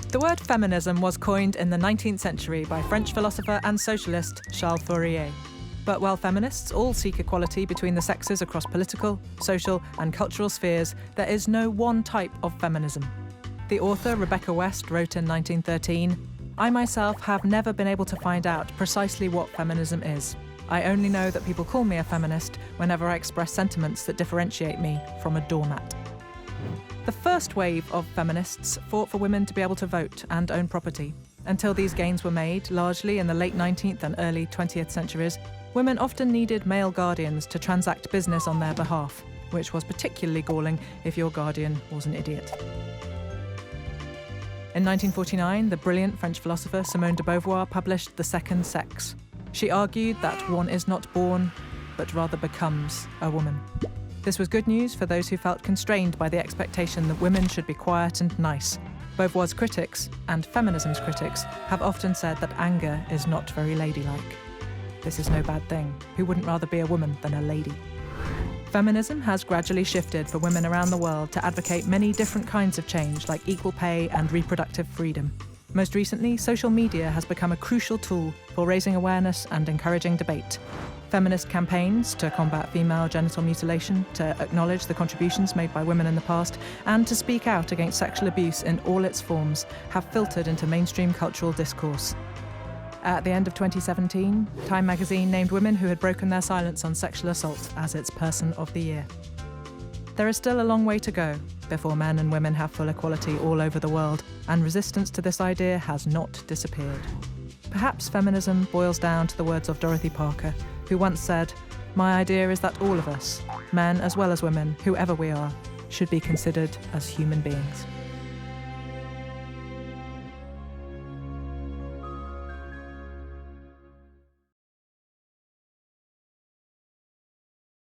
The word feminism was coined in the 19th century by French philosopher and socialist Charles Fourier. But while feminists all seek equality between the sexes across political, social, and cultural spheres, there is no one type of feminism. The author Rebecca West wrote in 1913, "I myself have never been able to find out precisely what feminism is. I only know that people call me a feminist whenever I express sentiments that differentiate me from a doormat." The first wave of feminists fought for women to be able to vote and own property. Until these gains were made, largely in the late 19th and early 20th centuries, women often needed male guardians to transact business on their behalf, which was particularly galling if your guardian was an idiot. In 1949, the brilliant French philosopher Simone de Beauvoir published The Second Sex. She argued that one is not born, but rather becomes a woman. This was good news for those who felt constrained by the expectation that women should be quiet and nice. Beauvoir's critics, and feminism's critics, have often said that anger is not very ladylike. This is no bad thing. Who wouldn't rather be a woman than a lady? Feminism has gradually shifted for women around the world to advocate many different kinds of change, like equal pay and reproductive freedom. Most recently, social media has become a crucial tool for raising awareness and encouraging debate. Feminist campaigns to combat female genital mutilation, to acknowledge the contributions made by women in the past, and to speak out against sexual abuse in all its forms have filtered into mainstream cultural discourse. At the end of 2017, Time magazine named women who had broken their silence on sexual assault as its Person of the Year. There is still a long way to go before men and women have full equality all over the world, and resistance to this idea has not disappeared. Perhaps feminism boils down to the words of Dorothy Parker, who once said, "My idea is that all of us, men as well as women, whoever we are, should be considered as human beings."